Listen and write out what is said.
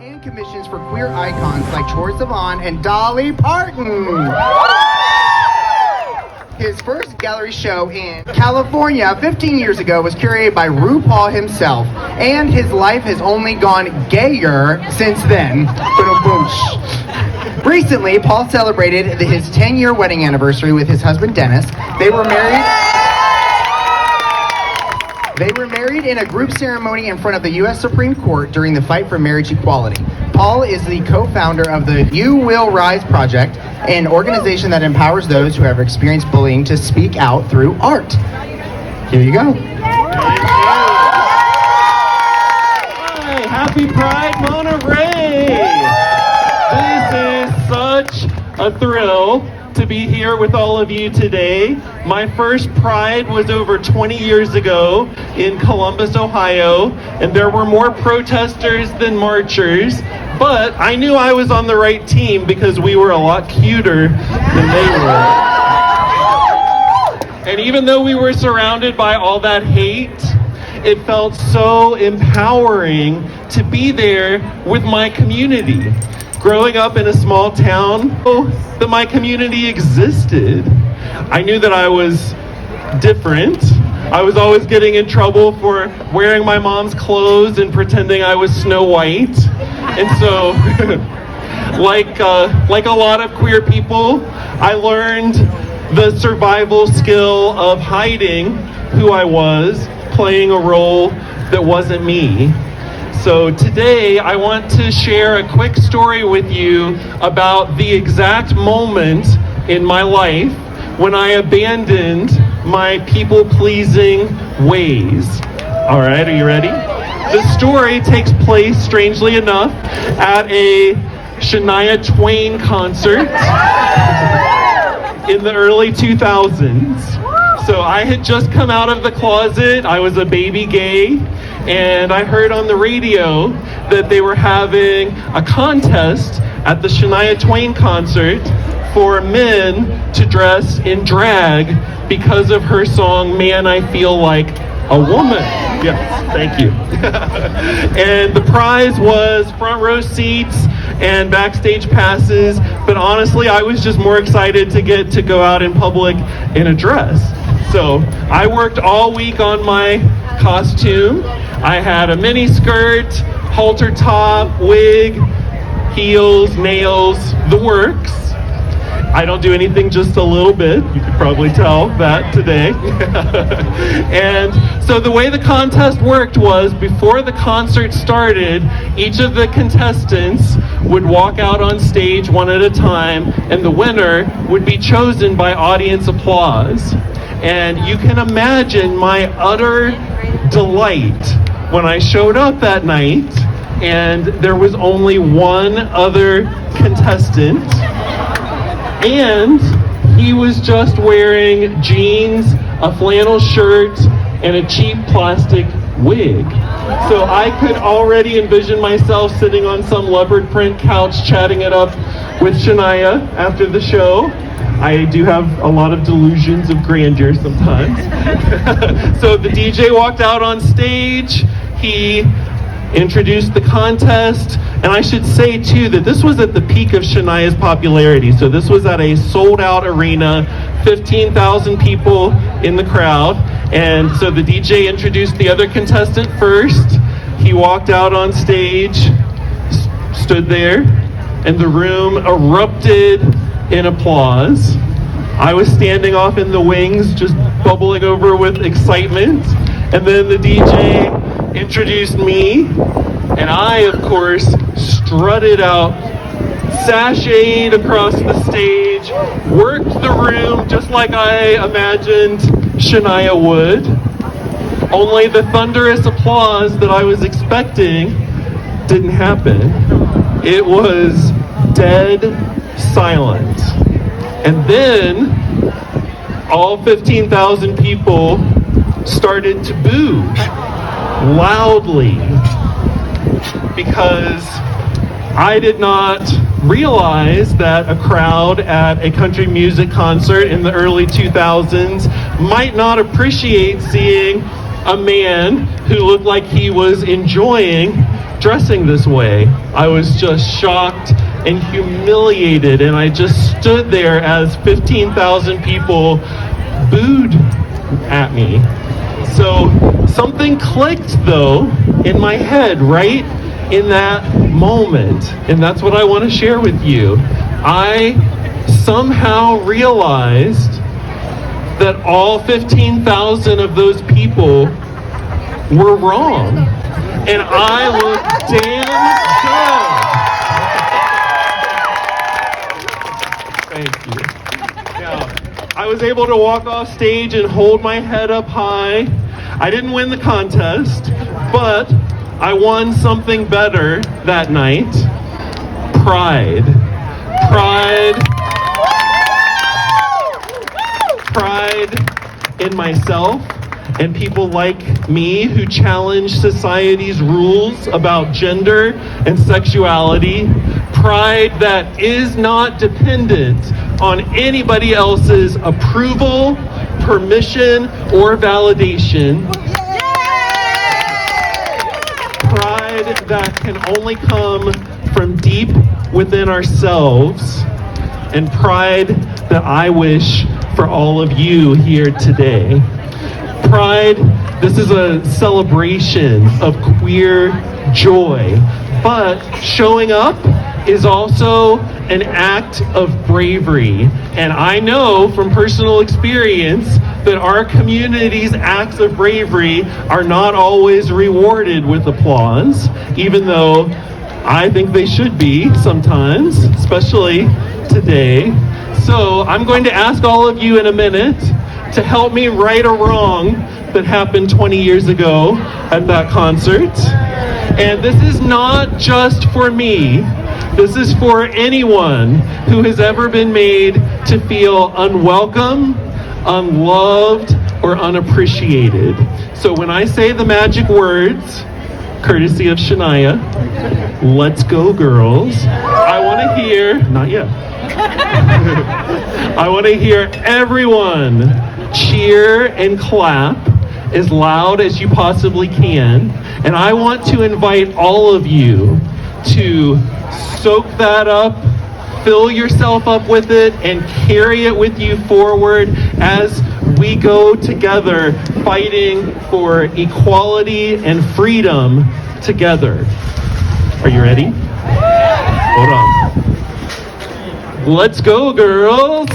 and commissions for queer icons like Troye Sivan and Dolly Parton. His first gallery show in California 15 years ago was curated by RuPaul himself, and his life has only gone gayer since then. Recently, Paul celebrated his 10-year wedding anniversary with his husband Dennis. They were married in a group ceremony in front of the U.S. Supreme Court during the fight for marriage equality. Paul is the co-founder of the You Will Rise Project, an organization that empowers those who have experienced bullying to speak out through art. Here you go. Hi, happy Pride Monterey! This is such a thrill to be here with all of you today. My first Pride was over 20 years ago in Columbus, Ohio, and there were more protesters than marchers, but I knew I was on the right team because we were a lot cuter than they were. And even though we were surrounded by all that hate, it felt so empowering to be there with my community. Growing up in a small town, that my community existed. I knew that I was different. I was always getting in trouble for wearing my mom's clothes and pretending I was Snow White. And so, like a lot of queer people, I learned the survival skill of hiding who I was, playing a role that wasn't me. So today I want to share a quick story with you about the exact moment in my life when I abandoned my people-pleasing ways. All right, are you ready? The story takes place, strangely enough, at a Shania Twain concert in the early 2000s. So I had just come out of the closet. I was a baby gay. And I heard on the radio that they were having a contest at the Shania Twain concert for men to dress in drag because of her song, Man, I Feel Like a Woman. Yes, thank you. And the prize was front row seats and backstage passes, but honestly, I was just more excited to get to go out in public in a dress. So I worked all week on my costume. I had a mini skirt, halter top, wig, heels, nails, the works. I don't do anything just a little bit. You could probably tell that today. And so the way the contest worked was before the concert started, each of the contestants would walk out on stage one at a time, and the winner would be chosen by audience applause. And you can imagine my utter delight when I showed up that night and there was only one other contestant, and he was just wearing jeans, a flannel shirt, and a cheap plastic wig. So I could already envision myself sitting on some leopard print couch chatting it up with Shania after the show. I do have a lot of delusions of grandeur sometimes. So the DJ walked out on stage, he introduced the contest, and I should say too that this was at the peak of Shania's popularity. So this was at a sold out arena, 15,000 people in the crowd. And so the DJ introduced the other contestant first. He walked out on stage, stood there, and the room erupted in applause. I was standing off in the wings, just bubbling over with excitement. And then the DJ introduced me, and I, of course, strutted out, sashayed across the stage, worked the room just like I imagined Shania would. Only the thunderous applause that I was expecting didn't happen. It was dead silent. And then all 15,000 people started to boo loudly because I did not realize that a crowd at a country music concert in the early 2000s might not appreciate seeing a man who looked like he was enjoying dressing this way. I was just shocked and humiliated, and I just stood there as 15,000 people booed at me. So something clicked, though, in my head right in that moment, and that's what I want to share with you. I somehow realized that all 15,000 of those people were wrong, and I looked damn good. Thank you. Now, I was able to walk off stage and hold my head up high. I didn't win the contest, but I won something better that night. Pride. Pride in myself and people like me who challenge society's rules about gender and sexuality. Pride that is not dependent on anybody else's approval, permission, or validation. Pride that can only come from deep within ourselves, and pride that I wish for all of you here today. Pride, this is a celebration of queer joy, but showing up is also an act of bravery. And I know from personal experience that our community's acts of bravery are not always rewarded with applause, even though I think they should be sometimes, especially today. So I'm going to ask all of you in a minute to help me right a wrong that happened 20 years ago at that concert. And this is not just for me. This is for anyone who has ever been made to feel unwelcome, unloved, or unappreciated. So when I say the magic words, courtesy of Shania, let's go girls, I want to hear, not yet, I want to hear everyone cheer and clap as loud as you possibly can. And I want to invite all of you to soak that up, fill yourself up with it, and carry it with you forward as we go together fighting for equality and freedom together. Are you ready? Hold on. Let's go, girls!